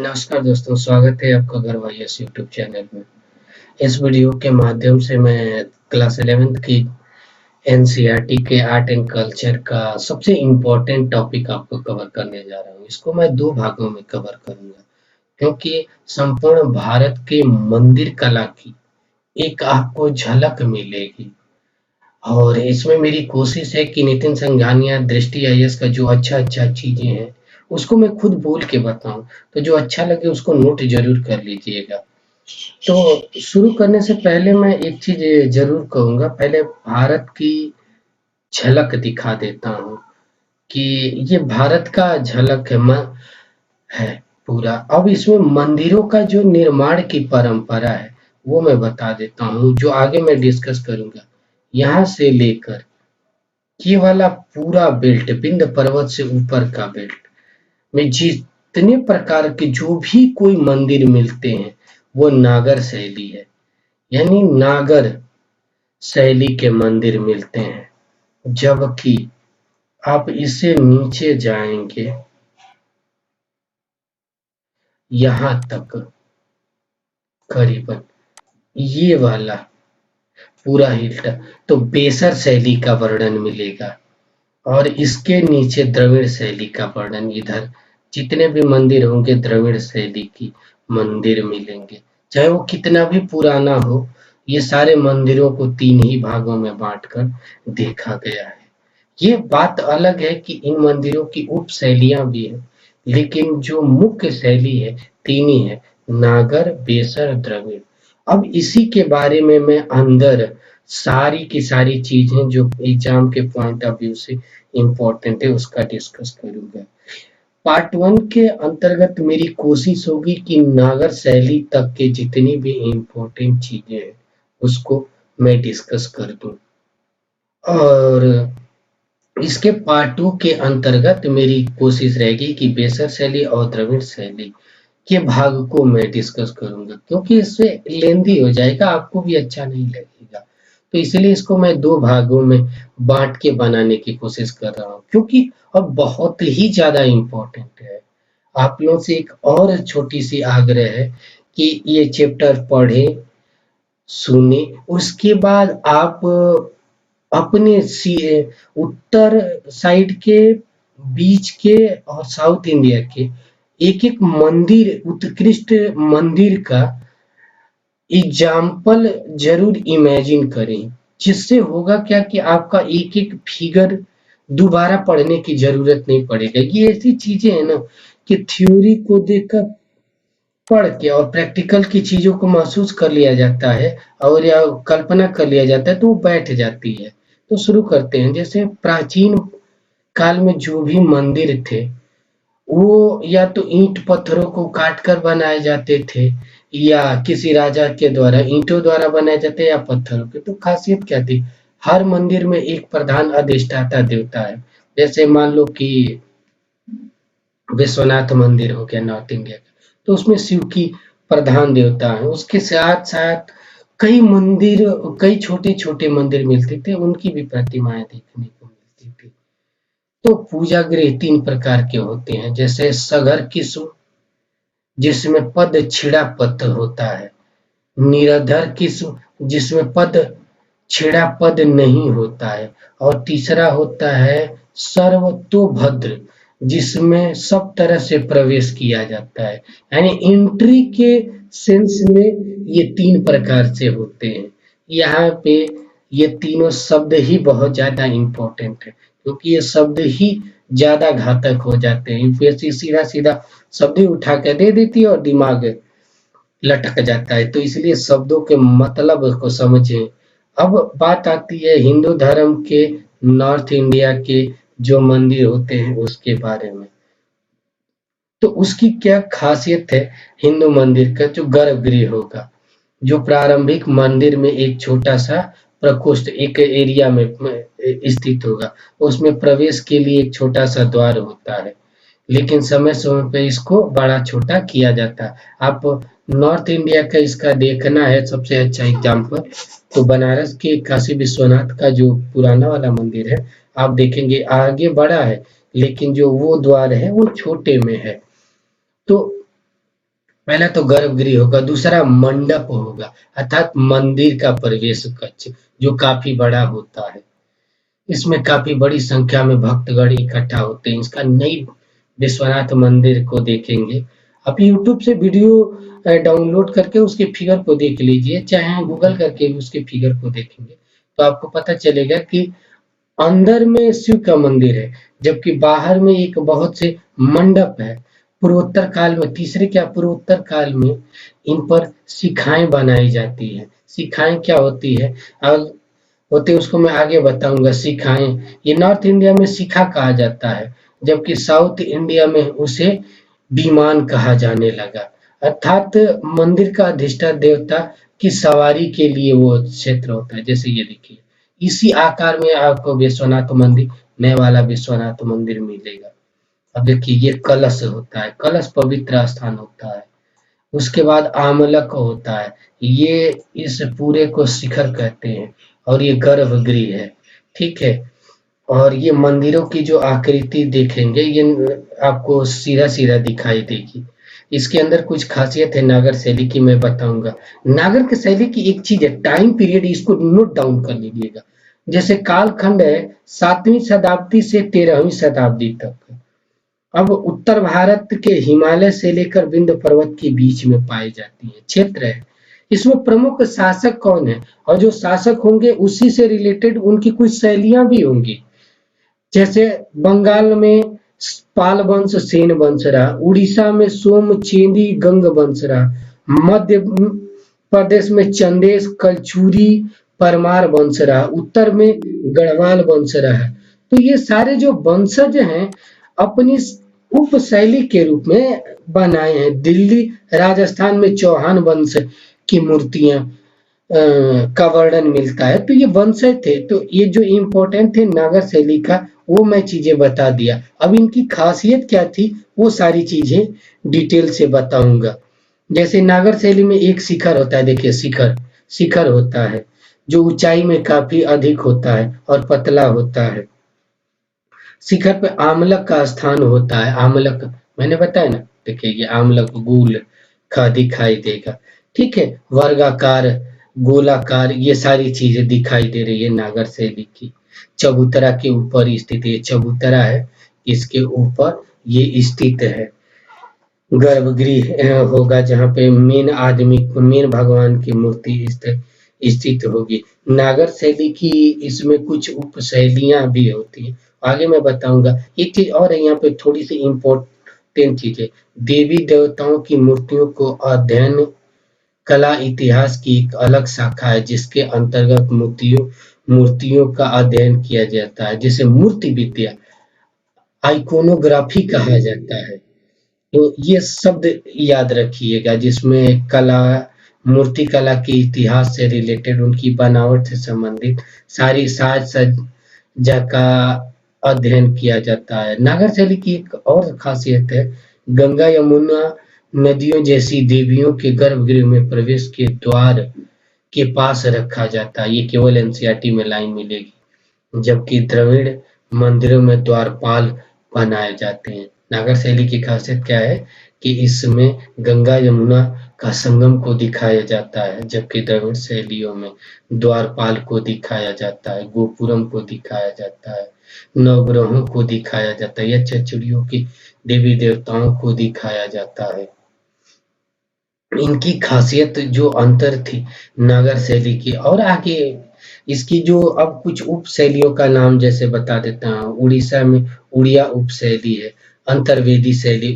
नमस्कार दोस्तों, स्वागत है आपका घर वाइएस यूट्यूब चैनल में। इस वीडियो के माध्यम से मैं क्लास 11th की एनसीईआरटी के आर्ट एंड कल्चर का सबसे इम्पोर्टेंट टॉपिक आपको कवर करने जा रहा हूँ। इसको मैं दो भागों में कवर करूंगा क्योंकि संपूर्ण भारत के मंदिर कला की एक आपको झलक मिलेगी और इसमें मेरी कोशिश है कि नितिन संघानिया दृष्टि आईएएस का जो अच्छा चीजें हैं उसको मैं खुद बोल के बताऊं, तो जो अच्छा लगे उसको नोट जरूर कर लीजिएगा। तो शुरू करने से पहले मैं एक चीज जरूर कहूंगा, पहले भारत की झलक दिखा देता हूँ कि ये भारत का झलक है पूरा। अब इसमें मंदिरों का जो निर्माण की परंपरा है वो मैं बता देता हूँ, जो आगे मैं डिस्कस करूंगा। यहाँ से लेकर ये वाला पूरा बेल्ट, विंध्य पर्वत से ऊपर का बेल्ट में जितने प्रकार के जो भी कोई मंदिर मिलते हैं वो नागर शैली है, यानी नागर शैली के मंदिर मिलते हैं। जबकि आप इससे नीचे जाएंगे यहाँ तक करीबन ये वाला पूरा हिलता तो बेसर शैली का वर्णन मिलेगा और इसके नीचे द्रविड़ शैली का वर्णन। इधर जितने भी मंदिर होंगे द्रविड़ शैली की मंदिर मिलेंगे, चाहे वो कितना भी पुराना हो। ये सारे मंदिरों को तीन ही भागों में बांटकर देखा गया है। ये बात अलग है कि इन मंदिरों की उप शैलियां भी हैं, लेकिन जो मुख्य शैली है तीन ही है, नागर, बेसर, द्रविड़। अब इसी के बारे में मैं अंदर सारी की सारी चीजें जो एग्जाम के पॉइंट ऑफ व्यू से इम्पोर्टेंट है उसका डिस्कस करूंगा। पार्ट 1 के अंतर्गत मेरी कोशिश होगी कि नागर शैली तक के जितनी भी इम्पोर्टेंट चीजें हैं उसको मैं डिस्कस कर दूं, और इसके पार्ट 2 के अंतर्गत मेरी कोशिश रहेगी कि बेसर शैली और द्रविड़ शैली के भाग को मैं डिस्कस करूंगा, क्योंकि इससे लेंदी हो जाएगा, आपको भी अच्छा नहीं लगेगा। तो इसलिए इसको मैं दो भागों में बांट के बनाने की कोशिश कर रहा हूँ, क्योंकि अब बहुत ही ज्यादा इम्पोर्टेंट है। आप लोगों से एक और छोटी सी आग्रह है कि ये चैप्टर पढ़े, सुने, उसके बाद आप अपने उत्तर साइड के, बीच के और साउथ इंडिया के एक एक मंदिर, उत्कृष्ट मंदिर का एग्जाम्पल जरूर इमेजिन करें, जिससे होगा क्या कि आपका एक एक फिगर दोबारा पढ़ने की जरूरत नहीं पड़ेगा। ये ऐसी चीजें हैं ना कि थ्योरी को देखकर पढ़ के और प्रैक्टिकल की चीजों को महसूस कर लिया जाता है और या कल्पना कर लिया जाता है तो वो बैठ जाती है। तो शुरू करते हैं। जैसे प्राचीन काल में जो भी मंदिर थे वो या तो ईंट पत्थरों को काट कर बनाए जाते थे या किसी राजा के द्वारा ईंटों द्वारा बनाए जाते या पत्थरों के। तो खासियत क्या थी, हर मंदिर में एक प्रधान अधिष्ठाता देवता है। जैसे मान लो कि विश्वनाथ मंदिर हो गया नॉर्थ इंडिया का, तो उसमें शिव की प्रधान देवता है। उसके साथ साथ कई मंदिर, कई छोटे छोटे मंदिर मिलते थे, उनकी भी प्रतिमाएं देखने को मिलती थी। तो पूजा गृह तीन प्रकार के होते हैं। जैसे सगर किस्म, जिसमें पद छिड़ा पद होता है। निराधर किस्म, जिसमें पद छिड़ा पद नहीं होता है। और तीसरा होता है सर्वतोभद्र, जिसमें सब तरह से प्रवेश किया जाता है। यानी एंट्री के सेंस में ये तीन प्रकार से होते हैं। यहाँ पे ये तीनों शब्द ही बहुत ज्यादा इम्पोर्टेंट है, क्योंकि ये शब्द ही ज्यादा घातक हो जाते हैं। यूपीएससी सीधा सीधा शब्द ही उठा के दे देती है और दिमाग लटक जाता है। तो इसलिए शब्दों के मतलब को समझें। अब बात आती है हिंदू धर्म के नॉर्थ इंडिया के जो मंदिर होते हैं उसके बारे में। तो उसकी क्या खासियत है हिंदू मंदिर का, जो गर्भगृह होगा, जो प्रारंभिक मंदिर में एक छोटा सा प्रकोष्ठ एक एरिया में स्थित होगा, उसमें प्रवेश के लिए एक छोटा सा द्वार होता है, लेकिन समय समय पे इसको बड़ा छोटा किया जाता है। आप नॉर्थ इंडिया का इसका देखना है सबसे अच्छा एग्जाम्पल तो बनारस के काशी विश्वनाथ का जो पुराना वाला मंदिर है, आप देखेंगे आगे बड़ा है लेकिन जो वो द्वार है वो छोटे में है। तो पहला तो गर्भगृह होगा, दूसरा मंडप होगा अर्थात मंदिर का प्रवेश कक्ष जो काफी बड़ा होता है। इसमें काफी बड़ी संख्या में भक्तगण इकट्ठा होते हैं। इसका नई विश्वनाथ मंदिर को देखेंगे, आप यूट्यूब से वीडियो डाउनलोड करके उसके फिगर को देख लीजिए, चाहे गूगल करके भी उसके फिगर को देखेंगे तो आपको पता चलेगा कि अंदर में शिव का मंदिर है, जबकि बाहर में एक बहुत से मंडप है। पूर्वोत्तर काल में, तीसरे क्या पूर्वोत्तर काल में इन पर शिखाएं बनाई जाती है। शिखाएं क्या होती है और होते उसको मैं आगे बताऊंगा। शिखाएं, ये नॉर्थ इंडिया में शिखा कहा जाता है, जबकि साउथ इंडिया में उसे विमान कहा जाने लगा। अर्थात मंदिर का अधिष्ठान देवता की सवारी के लिए वो क्षेत्र होता है। जैसे ये देखिए, इसी आकार में आपको विश्वनाथ मंदिर, नए वाला विश्वनाथ मंदिर मिलेगा। अब देखिए, ये कलश होता है, कलश पवित्र स्थान होता है। उसके बाद आमलक होता है, ये इस पूरे को शिखर कहते हैं। और ये गर्भगृह है, ठीक है। और ये मंदिरों की जो आकृति देखेंगे, ये आपको सीधा सीधा दिखाई देगी। इसके अंदर कुछ खासियत है नागर शैली की, मैं बताऊंगा। नागर की शैली की एक चीज है, टाइम पीरियड, इसको नोट डाउन कर लीजिएगा। जैसे कालखंड है 7वीं शताब्दी से 13वीं शताब्दी तक। अब उत्तर भारत के हिमालय से लेकर विंध्य पर्वत के बीच में पाई जाती है क्षेत्र है। इसमें प्रमुख शासक कौन है, और जो शासक होंगे उसी से रिलेटेड उनकी कुछ शैलियां भी होंगी। जैसे बंगाल में पाल वंश सेन वंश रहा, उड़ीसा में सोमचेंदी गंग वंश रहा, मध्य प्रदेश में चंदेश कलचुरी परमार वंश रहा, उत्तर में गढ़वाल वंश रहा। तो ये सारे जो वंशज हैं अपनी उप शैली के रूप में बनाए हैं। दिल्ली राजस्थान में चौहान वंश की मूर्तियां का वर्णन मिलता है। तो ये वंशज थे, तो ये जो इम्पोर्टेंट थे नागर शैली का, वो मैं चीजें बता दिया। अब इनकी खासियत क्या थी वो सारी चीजें डिटेल से बताऊंगा। जैसे नागर शैली में एक शिखर होता है, देखिए शिखर, शिखर होता है जो ऊंचाई में काफी अधिक होता है और पतला होता है। शिखर पे आमलक का स्थान होता है। आमलक मैंने बताया ना, देखिए ये आमलक गोल का दिखाई देगा, ठीक है। वर्गाकार, गोलाकार, ये सारी चीजें दिखाई दे रही है नागर शैली की। चबूतरा के ऊपर स्थित, ये चबूतरा है, इसके ऊपर ये स्थित है। गर्भगृह होगा जहाँ पे मेन आदमी, मेन भगवान की मूर्ति स्थित होगी। नागर शैली की इसमें कुछ उप शैलियां भी होती हैं, आगे मैं बताऊंगा। एक चीज और है यहाँ पे, थोड़ी सी इम्पोर्टेंट चीज है। देवी देवताओं की मूर्तियों को अध्ययन कला इतिहास की एक अलग शाखा है, जिसके अंतर्गत मूर्तियों मूर्तियों का अध्ययन किया जाता है, जिसे मूर्ति विद्या, आइकोनोग्राफी कहा जाता है। तो ये शब्द याद रखिएगा, जिसमें कला, मूर्ति कला के इतिहास से रिलेटेड, उनकी बनावट से संबंधित सारी साज सज्जा का अध्ययन किया जाता है। नागर शैली की एक और खासियत है, गंगा यमुना नदियों जैसी देवियों के गर्भगृह में प्रवेश के द्वार के पास रखा जाता है। ये केवल एनसीईआरटी में लाइन मिलेगी, जबकि द्रविड़ मंदिरों में द्वारपाल बनाए जाते हैं। नागर शैली की खासियत क्या है कि इसमें गंगा यमुना का संगम को दिखाया जाता है, जबकि द्रविड़ शैलियों में द्वारपाल को दिखाया जाता है, गोपुरम को दिखाया जाता है, नवग्रहों को दिखाया जाता है, या चचुड़ियों की देवी देवताओं को दिखाया जाता है। इनकी खासियत जो अंतर थी नागर शैली की, और आगे इसकी जो अब कुछ उप शैलियों का नाम जैसे बता देता हूँ। उड़ीसा में उड़िया उप शैली है, अंतर्वेदी शैली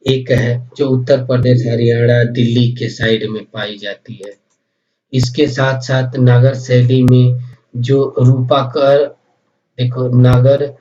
एक है जो उत्तर प्रदेश, हरियाणा, दिल्ली के साइड में पाई जाती है। इसके साथ साथ नागर शैली में जो रूपाकार, देखो नागर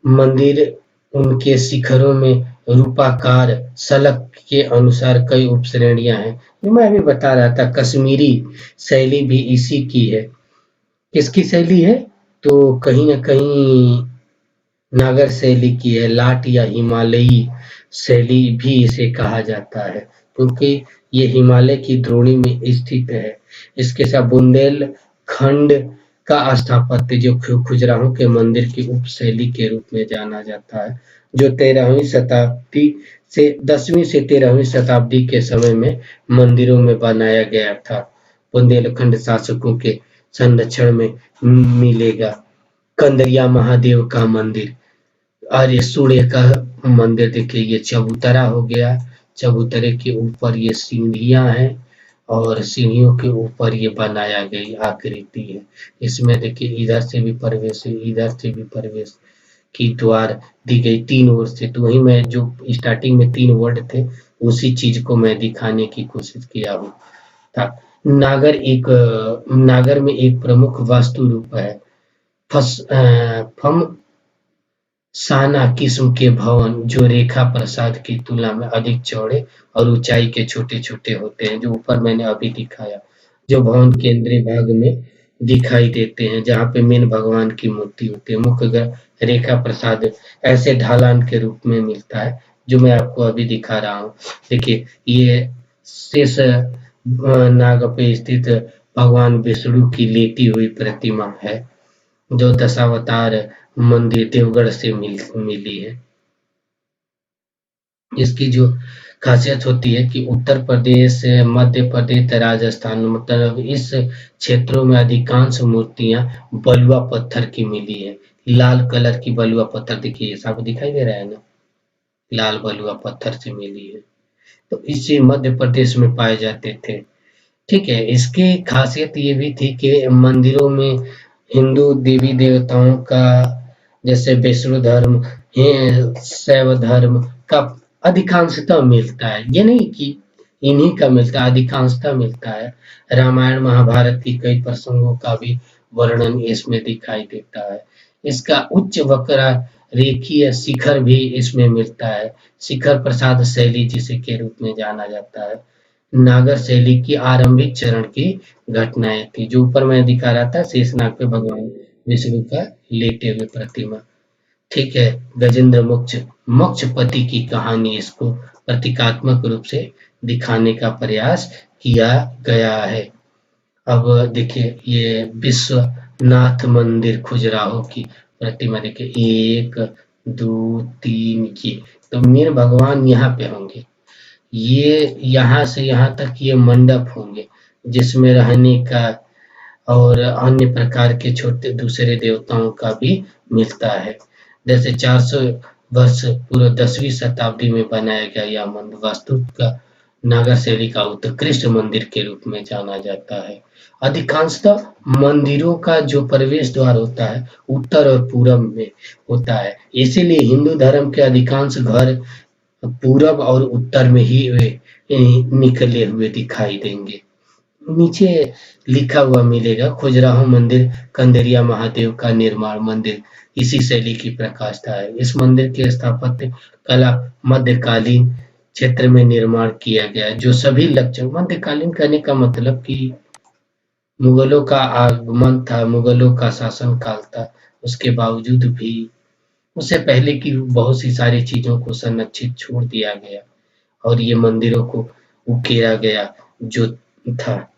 मंदिर, उनके शिखरों में रूपाकार शलक के अनुसार कई उपश्रेणियां हैं। जो मैं अभी बता रहा था, कश्मीरी शैली भी इसी की है। किसकी शैली है? तो कहीं ना कहीं नागर शैली की है। लाट या हिमालयी शैली भी इसे कहा जाता है, क्योंकि ये हिमालय की द्रोणी में स्थित है। इसके साथ बुंदेलखंड का स्थापत्य जो खजुराहो के मंदिर की उपशैली के रूप में जाना जाता है, जो 13वीं शताब्दी से 10वीं से 13वीं शताब्दी के समय में मंदिरों में बनाया गया था। बुंदेलखंड शासकों के संरक्षण में मिलेगा। कंदरिया महादेव का मंदिर, आर्य सूर्य का मंदिर, देखिए ये चबूतरा हो गया, चबूतरे के ऊपर ये सीढ़ियां हैं और सीढ़ियों के ऊपर ये बनाया गई आकृति है। इसमें देखिए इधर से भी प्रवेश है, इधर से भी प्रवेश की द्वार दी गई 3 ओर से। तो वही मैं जो स्टार्टिंग में 3 वर्ड थे उसी चीज को मैं दिखाने की कोशिश किया हूँ था। नागर में एक प्रमुख वास्तु रूप है। फम साना किस्म के भवन जो रेखा प्रसाद की तुलना में अधिक चौड़े और ऊंचाई के छोटे-छोटे होते हैं, जो ऊपर मैंने अभी दिखाया, जो भवन केंद्रीय भाग में दिखाई देते हैं, जहाँ पे मेन भगवान की मूर्ति होती है। मुख्य रेखा प्रसाद ऐसे ढलान के रूप में मिलता है, जो मैं आपको अभी दिखा रहा हूँ। देखिए ये शेष नाग पे स्थित भगवान विष्णु की लेटी हुई प्रतिमा है, जो दशावतार मंदिर देवगढ़ से मिली है। इसकी जो खासियत होती है कि उत्तर प्रदेश, मध्य प्रदेश, राजस्थान, मतलब इस क्षेत्रों में अधिकांश मूर्तियां बलुआ पत्थर की मिली है। लाल कलर की बलुआ पत्थर, देखिए साफ दिखाई दे रहा है ना, लाल बलुआ पत्थर से मिली है। तो इसे मध्य प्रदेश में पाए जाते थे। ठीक है, इसकी खासियत ये भी थी कि मंदिरों में हिंदू देवी देवताओं का, जैसे वैष्णो धर्म, शैव धर्म का अधिकांशतः मिलता है। ये नहीं कि इन्हीं का मिलता है, अधिकांशतः मिलता है। रामायण महाभारत की कई प्रसंगों का भी वर्णन इसमें दिखाई देता है। इसका उच्च वक्र रेखीय शिखर भी इसमें मिलता है। शिखर प्रसाद शैली जिसे के रूप में जाना जाता है। नागर शैली की आरंभिक चरण की घटनाएं थी। जो ऊपर मैं दिखा रहा था शेषनाग पे भगवान विष्णु का लेटे हुए प्रतिमा। ठीक है, गजेंद्र मोक्ष मोक्षपति की कहानी, इसको प्रतीकात्मक रूप से दिखाने का प्रयास किया गया है। अब देखिए ये विश्वनाथ मंदिर खजुराहो की प्रतिमा, देखिए 1 2 3 की, तो मेन भगवान यहाँ पे होंगे। ये यहाँ से यहाँ तक ये मंडप होंगे, जिसमें रहने का और अन्य प्रकार के छोटे दूसरे देवताओं का भी मिलता है। जैसे 400 वर्ष पूर्व 10वीं शताब्दी में बनाया गया यह मंदिर वास्तु का नागर शैली का उत्कृष्ट मंदिर के रूप में जाना जाता है। अधिकांशतः मंदिरों का जो प्रवेश द्वार होता है उत्तर और पूरब में होता है। इसीलिए हिंदू धर्म के अधिकांश घर पूरब और उत्तर में ही निकले हुए दिखाई देंगे। नीचे लिखा हुआ मिलेगा खजुराहो मंदिर कंदरिया महादेव का निर्माण मंदिर इसी शैली की प्रकाष्ठा है। इस मंदिर की स्थापत्य कला मध्यकालीन क्षेत्र में निर्माण किया गया है, जो सभी लक्षण, मध्यकालीन कहने का मतलब कि मुगलों का आगमन था, मुगलों का शासन काल था, उसके बावजूद भी उससे पहले की बहुत सी सारी चीजों को संरक्षित छोड़ दिया गया और ये मंदिरों को उकेरा गया जो था।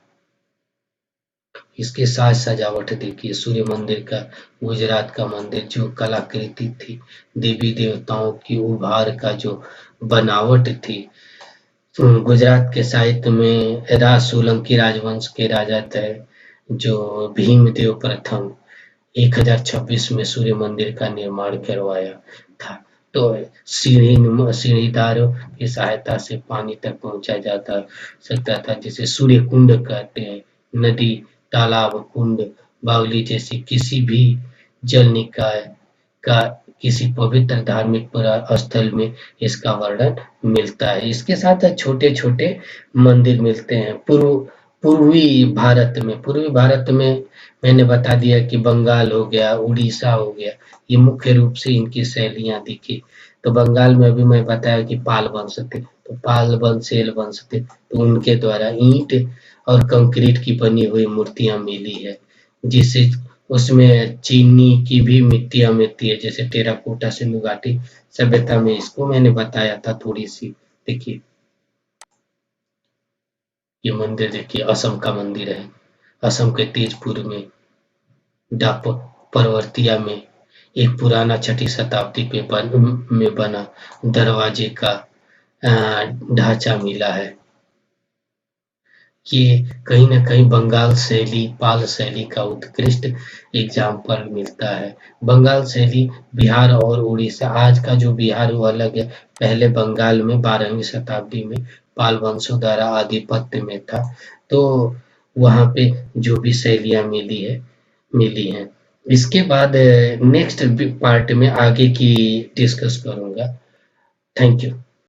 इसके साज सजावट देखिए, सूर्य मंदिर का, गुजरात का मंदिर जो कलाकृति थी, देवी देवताओं की उभार का जो बनावट थी। गुजरात के साहित्य में राज सोलंकी राजवंश के राजा थे, जो भीमदेव प्रथम 1026 में सूर्य मंदिर का निर्माण करवाया था। तो सीढ़ीदारों की सहायता से पानी तक पहुंचा जाता सकता था, जिसे सूर्य कुंड कहते हैं। नदी, तालाब, कुंड, बावली जैसी किसी भी जल निकाय का किसी पवित्र धार्मिक स्थल में इसका वर्णन मिलता है। इसके साथ छोटे छोटे मंदिर मिलते हैं। पूर्वी भारत में मैंने बता दिया कि बंगाल हो गया, उड़ीसा हो गया, ये मुख्य रूप से इनकी शैलियां दिखी। तो बंगाल में भी मैं बताया कि पाल वंश थे, तो पाल वंश, सेल वंश थे, तो उनके द्वारा ईंट और कंक्रीट की बनी हुई मूर्तियां मिली है, जिसे उसमें चीनी की भी मिट्टियां मिलती है, जैसे टेराकोटा सिंधु-घाटी सभ्यता में, इसको मैंने बताया था थोड़ी सी। देखिए ये मंदिर देखिए, असम का मंदिर है, असम के तेजपुर में। डप परवर्तिया में एक पुराना 6ठी शताब्दी में बना दरवाजे का ढांचा मिला है। ये कहीं न कहीं बंगाल शैली, पाल शैली का उत्कृष्ट एग्जाम्पल मिलता है। बंगाल शैली बिहार और उड़ीसा, आज का जो बिहार वो अलग है, पहले बंगाल में 12वीं शताब्दी में पाल वंशों द्वारा आधिपत्य में था, तो वहाँ पे जो भी शैलियाँ मिली हैं। इसके बाद नेक्स्ट पार्ट में आगे की डिस्कस करूँगा। Thank you.